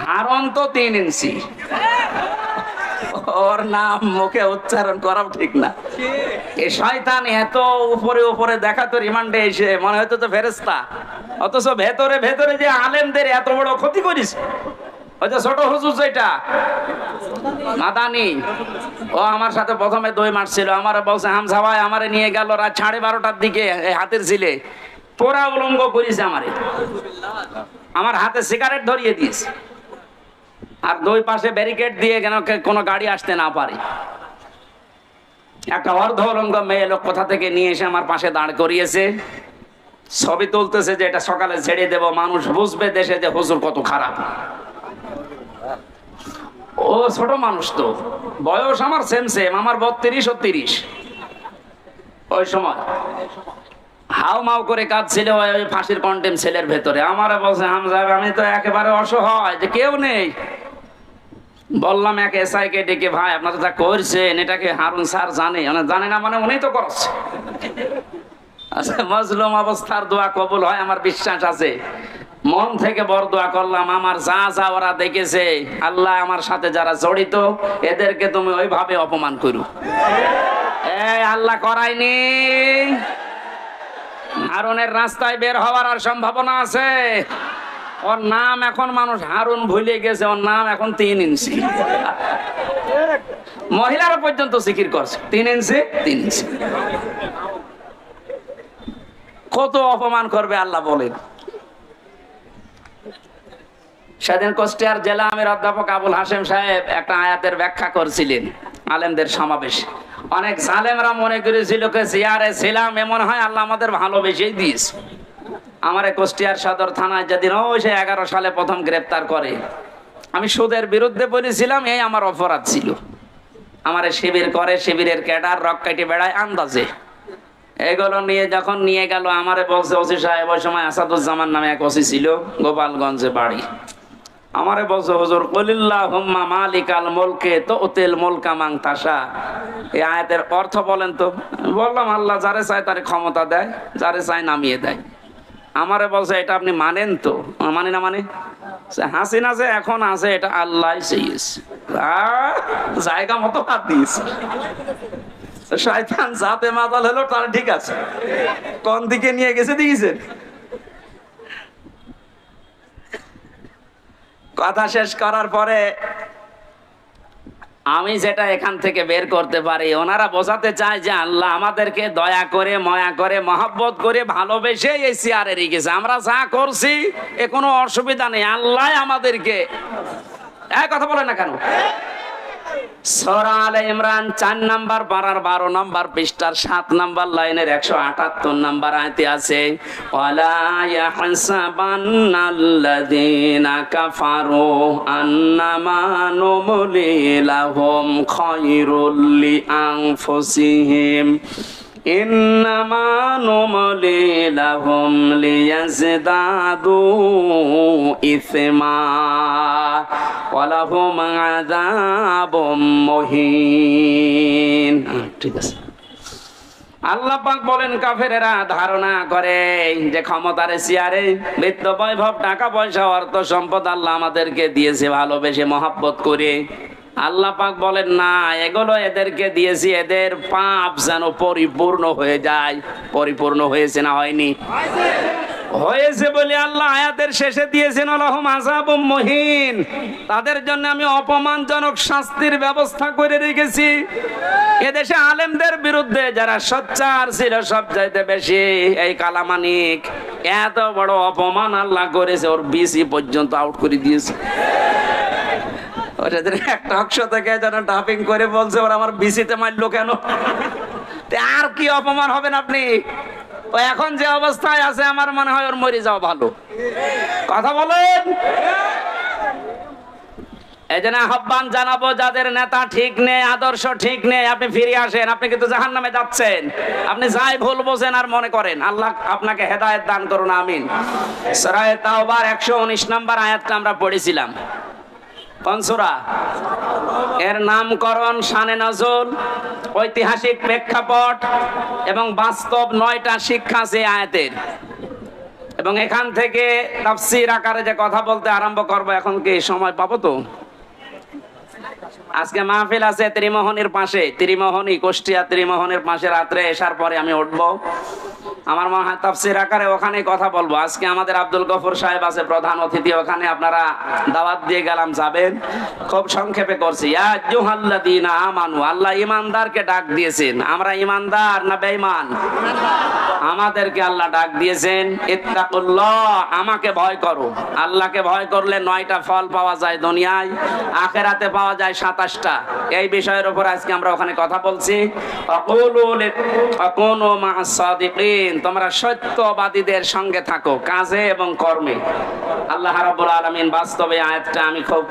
হারন তো 3 ইঞ্চি। ওর নাম মুখে উচ্চারণ করাও ঠিক না। এই শয়তান এত উপরে উপরে দেখাতো রিমান্ডে এসে মনে হতো তো ফেরেশতা, অথচ ভেতরে ভেতরে যে আলেমদের এত বড় ক্ষতি করিস। ওই যে ছোট হুজুর যেটা মাদানি, ও আমার সাথে প্রথমে দই মারছিল। আমার বলছে হামজা ভাই আমারে নিয়ে গেল রাত 12:30টার দিকে হাতের ছিলে পোড়া উলঙ্গ করিস আমারে, আমার হাতে সিগারেট ধরিয়ে দিস আর দুই পাশে ব্যারিকেড দিয়ে কেন কোনো গাড়ি আসতে না পারে। একটা অর্ধ উলঙ্গ মেয়ে লোক কোথা থেকে নিয়ে এসে আমার পাশে দাঁড় করিয়েছে, ছবি তুলতেছে যে এটা সকালে ছেড়ে দেব, মানুষ বুঝবে দেশে যে হুজুর কত খারাপ। ও ছোট মানুষ তো, বয়স আমার সেম সেম, আমার 32 ও 30। ওই সময় হাউ মাউ করে কাঁদছিল ওই ফাঁসির কন্টেম ছেলের ভেতরে। আমারে বলছে হামজা আমি তো একেবারে অসহায়, যে কেউ নেই। বললাম এক এসআই কে ডেকে, ভাই আপনারা যা করছেন এটাকে হারুন স্যার জানে? জানে না মানে উনি তো করছে। আচ্ছা মজলুম অবস্থার দোয়া কবুল হয় আমার বিশ্বাস আছে। মন থেকে বড় দোয়া করলাম, আমার যা যা ওরা দেখেছে আল্লাহ আমার সাথে যারা জড়িত এদেরকে তুমি ওইভাবে অপমান করো। এই আল্লাহ করায়নি। হারুনের রাস্তায় বের হওয়ার আর সম্ভাবনা আছে। ওর নাম এখন মানুষ হারুন ভুলে গেছে, ওর নাম এখন 3 ইঞ্চি। মহিলারা পর্যন্ত জিকির করছে 3 ইঞ্চি 3 ইঞ্চি। কত অপমান করবে আল্লাহ বলেন। সেদিন কুষ্টিয়ার জেলা আমির অধ্যাপক আবুল হাশেম সাহেব একটা আয়াতের ব্যাখ্যা করছিলেন আলেমদের সমাবেশে। অনেক জালেমরা মনে করেছিল জিয়ারে ছিলাম এমন হয় আল্লাহ আমাদের ভালোবেসেই দিয়েছে। আমারে কুষ্টিয়ার সদর থানায় যেদিন ওই সে 11 সালে প্রথম গ্রেপ্তার করে, আমি সুদের বিরুদ্ধে বলেছিলাম, এই আমার অপরাধ ছিল। আমারে শিবির করে, শিবিরের ক্যাডার রক কাটি বেড়ায় আন্দাজে। এগুলো নিয়ে যখন নিয়ে গেল আমারে বলছে ওসি সাহেব, ওই সময় আসাদুজ্জামান নামে এক ওসি ছিল, গোপালগঞ্জে বাড়ি। আমারে বলছে হুজুর কুলিল্লাহুম্মা মালিকাল মুলকে তুতিল মুলকা মান তাশা, এই আয়াতের অর্থ বলেন তো। বললাম আল্লাহ যারে চায় তারে ক্ষমতা দেয়, যারে চায় নামিয়ে দেয়। আমারে বলছে এটা আপনি মানেন তো? মানে না মানে? হাসিনা যে এখন আছে এটা আল্লাহ চেয়েছে, জায়গা মতো হাত দিয়েছে। শয়তান যাতে মাতাল হলো তার ঠিক আছে, কোন দিকে নিয়ে গেছে দেখেছেন? কথা শেষ করার পরে আমি যেটা এখান থেকে বের করতে পারি, ওনারা বোঝাতে চায় যে আল্লাহ আমাদেরকে দয়া করে মায়া করে মহব্বত করে ভালোবেসে এই চেয়ারে রেখেছে। আমরা যা করছি এ কোনো অসুবিধা নেই, আল্লাহ আমাদেরকে। এক কথা বলে না কেন? সূরা আলে ইমরান 4 নাম্বার পারার 12 নাম্বার পৃষ্ঠার 7 নাম্বার লাইনের 178 নাম্বার আয়াতে আছে, ওয়ালা ইয়াহসাবান্নাল্লাযীনা কাফারু আন্নামা নুমলি লাহুম খায়রুল লিআনফুসিহিম ইন্নামা নুমলি লাহুম লিয়াজদাদু ইসমা ওয়ালাহুম আযাবুম মুহিন। ঠিক আছে। আল্লাহ পাক বলেন কাফেরেরা ধারণা করে যে ক্ষমতার চেয়ারে বিত্ত বৈভব টাকা পয়সা অর্থ সম্পদ আল্লাহ আমাদেরকে দিয়েছে ভালোবেসে মহব্বত করে। আল্লাহ পাক বলেন না, এগুলো এদেরকে দিয়েছি এদের পাপ যেন পরিপূর্ণ হয়ে যায়। পরিপূর্ণ হয়েছে না হয়নি? হয়েছে বলে আল্লাহ আয়াতের শেষে দিয়েছেন লাহুম আযাবুম মুহিন, তাদের জন্য আমি অপমানজনক শাস্তির ব্যবস্থা করে রেখেছি। এদেশে আলেমদের বিরুদ্ধে যারা সোচ্চার ছিল সবচাইতে বেশি এই কালামানিক, এত বড় অপমান আল্লাহ করেছে, ওর বিসি পর্যন্ত আউট করে দিয়েছে। ওদের একটা অংশ থেকে যেন ডাপিং করে বলছে ওরা আমার বিসিতে মারলো কেন? আর কি অপমান হবেন আপনি? ও এখন যে অবস্থায় আছে আমার মনে হয় ওর মরে যাওয়া ভালো। কথা বলেন। এই জন্য আহ্বান জানাবো, যাদের নেতা ঠিক নেই, আদর্শ ঠিক নেই, আপনি ফিরে আসেন। আপনি কিন্তু জাহান্নামে যাচ্ছেন। আপনি যাই ভুল বোঝেন আর মনে করেন। আল্লাহ আপনাকে হেদায়েত দান করুন, আমিন। সূরা তাওবার 119 নম্বর আয়াতটা আমরা পড়েছিলাম। কোন সূরা? এর নামকরণ, শানে নজুল, ঐতিহাসিক প্রেক্ষাপট এবং বাস্তব 9টা শিক্ষা আছে আয়াতের। এবং এখান থেকে তাফসীর আকারে যে কথা বলতে আরম্ভ করবো, এখন কি সময় পাবো? তো আজকে মাহফিল আছে ত্রিমোহনীর পাশে, ত্রিমোহনী কুষ্টিয়া ত্রিমোহনীর পাশে, রাত্রে এসার পরে আমি উঠবো। আমার মনে হয় তাফসীর আকারে ওখানে কথা বলবো। আজকে আমাদের আব্দুল গফুর সাহেব আছে প্রধান অতিথি, ওখানে আপনারা দাওয়াত দিয়ে গেলাম, যাবেন। খুব সংক্ষেপে করছি। ইয়া আইয়ুহাল্লাযীনা আমানু, আল্লাহ ঈমানদারকে ডাক দিয়েছেন। আমরা ঈমানদার না বেঈমান? আমাদেরকে আল্লাহ ডাক দিয়েছেন, ইত্তাকুল্লাহ, আমাকে ভয় করো। আল্লাহকে ভয় করলে 9টা ফল পাওয়া যায় দুনিয়ায়, আখিরাতে পাওয়া যায় 27টা। এই বিষয়ের উপর আজকে আমরা ওখানে কথা বলছি। আকুনু মা'আস সাদিকিন, তোমরা সত্যবাদীদের সঙ্গে থাকো কাজে এবং কর্মে। আল্লাহ রাব্বুল আলামিন বাস্তবে আয়াতটা আমি খুব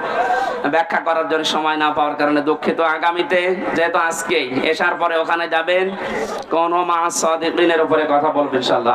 ব্যাখ্যা করার জন্য সময় না পাওয়ার কারণে দুঃখিত। আগামীতে যেহেতু আজকেই এশার পরে ওখানে যাবেন, কোন মা'আস সাদিকিনের উপরে কথা বলবেন ইনশাআল্লাহ।